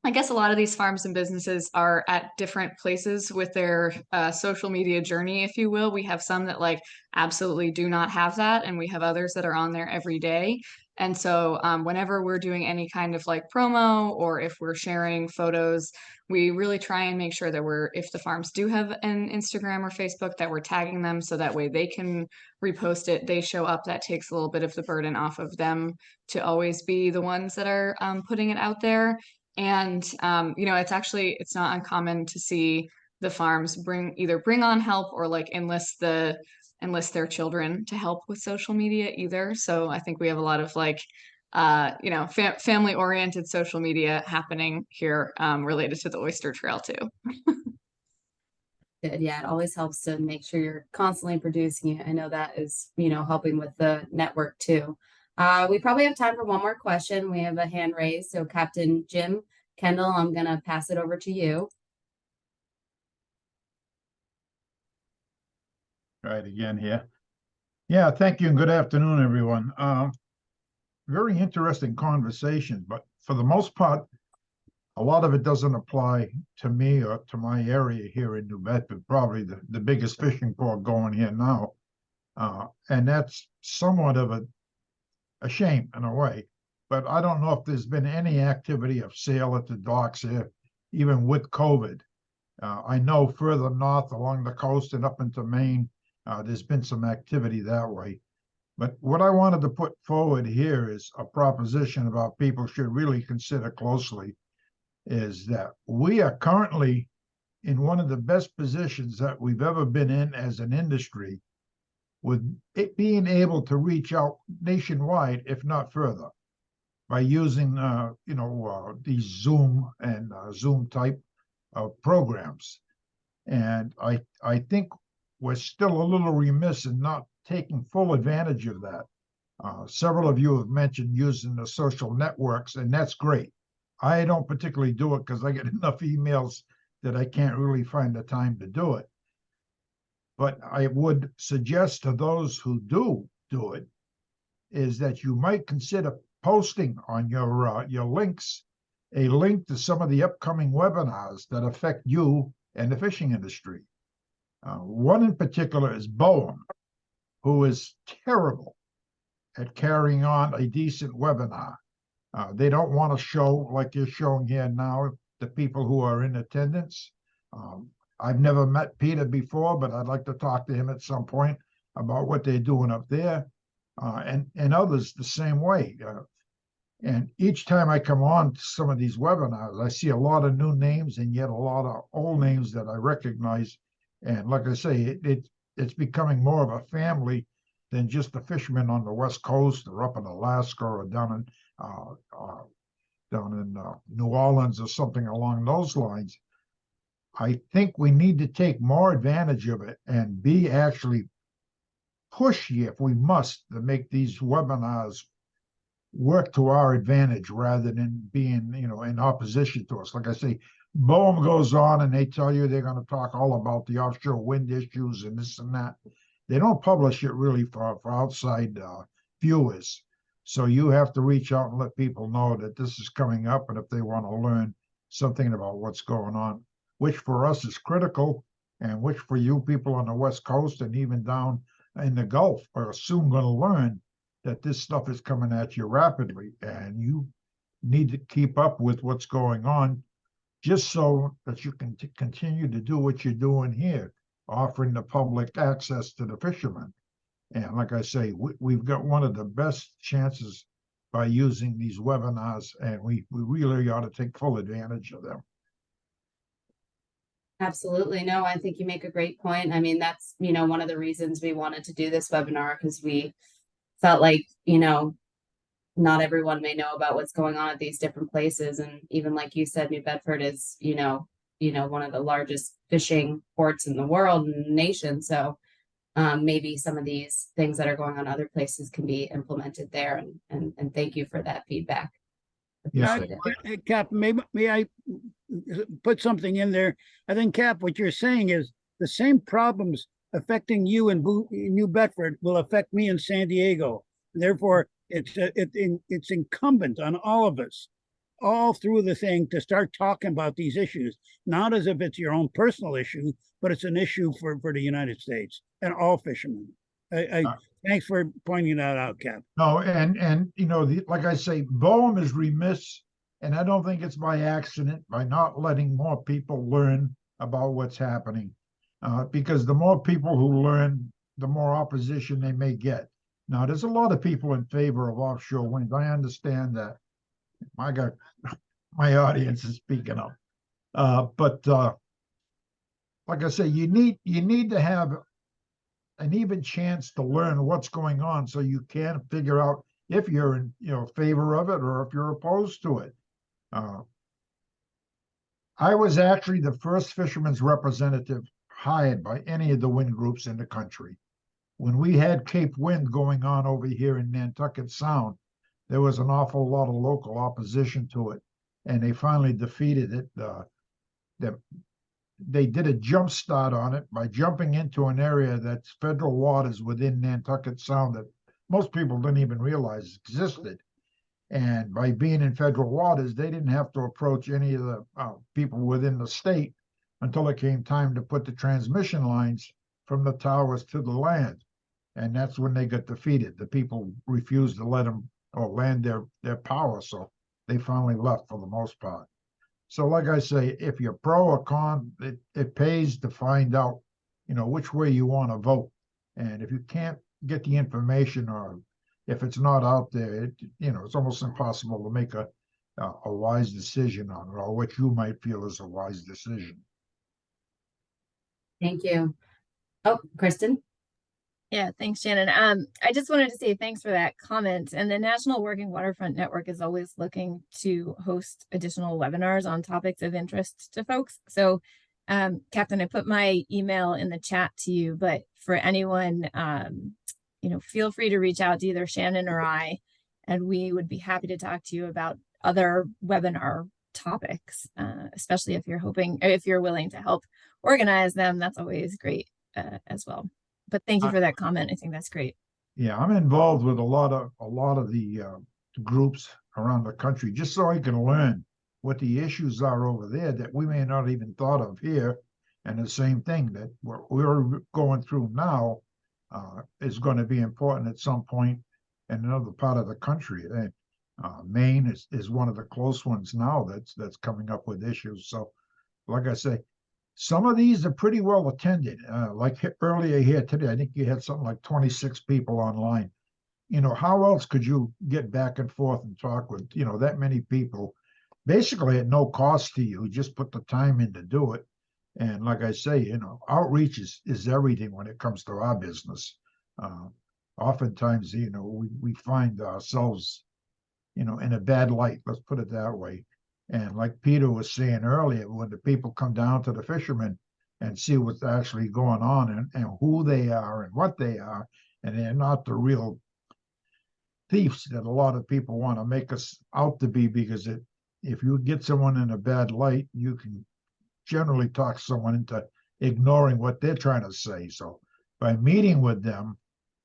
I guess a lot of these farms and businesses are at different places with their social media journey, if you will. We have some that like absolutely do not have that, and we have others that are on there every day. And so whenever we're doing any kind of like promo, or if we're sharing photos, we really try and make sure that if the farms do have an Instagram or Facebook, that we're tagging them so that way they can repost it. They show up. That takes a little bit of the burden off of them to always be the ones that are putting it out there. And it's not uncommon to see the farms bring on help, or like enlist their children to help with social media either. So I think we have a lot of like family oriented social media happening here, related to the oyster trail too. Good. Yeah, it always helps to make sure you're constantly producing it. I know that is, helping with the network too. We probably have time for one more question. We have a hand raised. So Captain Jim Kendall, I'm going to pass it over to you. Right again here. Yeah, thank you and good afternoon, everyone. Very interesting conversation, but for the most part, a lot of it doesn't apply to me or to my area here in New Bedford, probably the biggest fishing port going here now. And that's somewhat of a shame in a way. But I don't know if there's been any activity of sale at the docks here, even with COVID. I know further north along the coast and up into Maine, there's been some activity that way. But what I wanted to put forward here is a proposition about people should really consider closely, is that we are currently in one of the best positions that we've ever been in as an industry, with it being able to reach out nationwide, if not further, by using these Zoom and Zoom type of programs. And I think we're still a little remiss in not taking full advantage of that. Several of you have mentioned using the social networks, and that's great. I don't particularly do it because I get enough emails that I can't really find the time to do it. But I would suggest to those who do it is that you might consider posting on your links a link to some of the upcoming webinars that affect you and the fishing industry. One in particular is Bowen, who is terrible at carrying on a decent webinar. They don't want to show, like you're showing here now, the people who are in attendance. I've never met Peter before, but I'd like to talk to him at some point about what they're doing up there, and others the same way. And each time I come on to some of these webinars, I see a lot of new names and yet a lot of old names that I recognize. And like I say, it's becoming more of a family than just the fishermen on the West Coast or up in Alaska or down in New Orleans or something along those lines. I think we need to take more advantage of it and be actually pushy, if we must, to make these webinars work to our advantage rather than being, in opposition to us. Like I say, Boehm goes on and they tell you they're going to talk all about the offshore wind issues and this and that. They don't publish it really for outside viewers. So you have to reach out and let people know that this is coming up, and if they want to learn something about what's going on, which for us is critical, and which for you people on the West Coast and even down in the Gulf are soon going to learn that this stuff is coming at you rapidly, and you need to keep up with what's going on just so that you can continue to do what you're doing here, offering the public access to the fishermen. And like I say, we've got one of the best chances by using these webinars, and we really ought to take full advantage of them. Absolutely. No, I think you make a great point. I mean, that's, one of the reasons we wanted to do this webinar, because we felt like, not everyone may know about what's going on at these different places. And even like you said, New Bedford is, one of the largest fishing ports in the world and the nation. So maybe some of these things that are going on other places can be implemented there. And thank you for that feedback. Yeah. Appreciate it. Hey, Cap, may I put something in there? I think, Cap, what you're saying is the same problems affecting you in New Bedford will affect me in San Diego. Therefore, it's incumbent on all of us, all through the thing, to start talking about these issues, not as if it's your own personal issue, but it's an issue for the United States and all fishermen. Thanks for pointing that out, Cap. No, and like I say, Boehm is remiss, and I don't think it's by accident, by not letting more people learn about what's happening. Because the more people who learn, the more opposition they may get. Now, there's a lot of people in favor of offshore wind. I understand that. My God, my audience is speaking up. But like I say, you need to have an even chance to learn what's going on, so you can figure out if you're in favor of it or if you're opposed to it. I was actually the first fisherman's representative hired by any of the wind groups in the country. When we had Cape Wind going on over here in Nantucket Sound, there was an awful lot of local opposition to it, and they finally defeated it. They did a jump start on it by jumping into an area that's federal waters within Nantucket Sound that most people didn't even realize existed. And by being in federal waters, they didn't have to approach any of the people within the state until it came time to put the transmission lines from the towers to the land. And that's when they got defeated. The people refused to let them or land their power, so they finally left for the most part. So like I say, if you're pro or con, it pays to find out, which way you want to vote. And if you can't get the information, or if it's not out there, it's almost impossible to make a wise decision on it, or what you might feel is a wise decision. Thank you. Oh, Kristen. Yeah, thanks, Shannon. I just wanted to say thanks for that comment. And the National Working Waterfront Network is always looking to host additional webinars on topics of interest to folks. So, Captain, I put my email in the chat to you, but for anyone, feel free to reach out to either Shannon or I, and we would be happy to talk to you about other webinar topics, especially if you're willing to help organize them. That's always great as well. But thank you for that comment. I think that's great. Yeah, I'm involved with a lot of the groups around the country, just so I can learn what the issues are over there that we may not even thought of here. And the same thing that we're going through now is going to be important at some point in another part of the country. And Maine is one of the close ones now that's coming up with issues. So, like I say, some of these are pretty well attended. Like earlier here today, I think you had something like 26 people online. How else could you get back and forth and talk with, that many people, basically at no cost to you? Just put the time in to do it. And like I say, outreach is everything when it comes to our business. Oftentimes, we find ourselves, in a bad light, let's put it that way. And like Peter was saying earlier, when the people come down to the fishermen and see what's actually going on and who they are and what they are, and they're not the real thieves that a lot of people want to make us out to be, because if you get someone in a bad light, you can generally talk someone into ignoring what they're trying to say. So by meeting with them,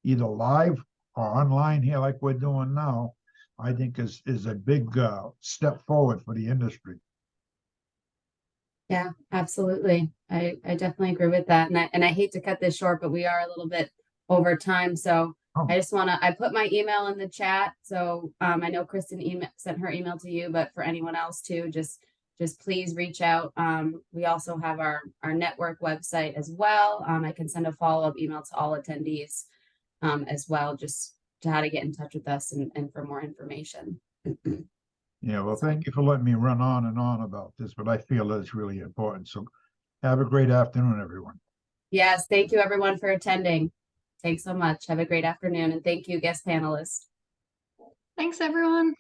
either live or online here like we're doing now, I think is a big step forward for the industry. Yeah, absolutely. I definitely agree with that. And I hate to cut this short, but we are a little bit over time. So Oh. I just I put my email in the chat. So I know Kristen sent her email to you, but for anyone else too, just please reach out. We also have our network website as well. I can send a follow-up email to all attendees as well, just to how to get in touch with us and for more information. Yeah, well, thank you for letting me run on and on about this, but I feel that it's really important. So have a great afternoon, everyone. Yes, thank you everyone for attending. Thanks so much. Have a great afternoon, and thank you, guest panelists. Thanks, everyone.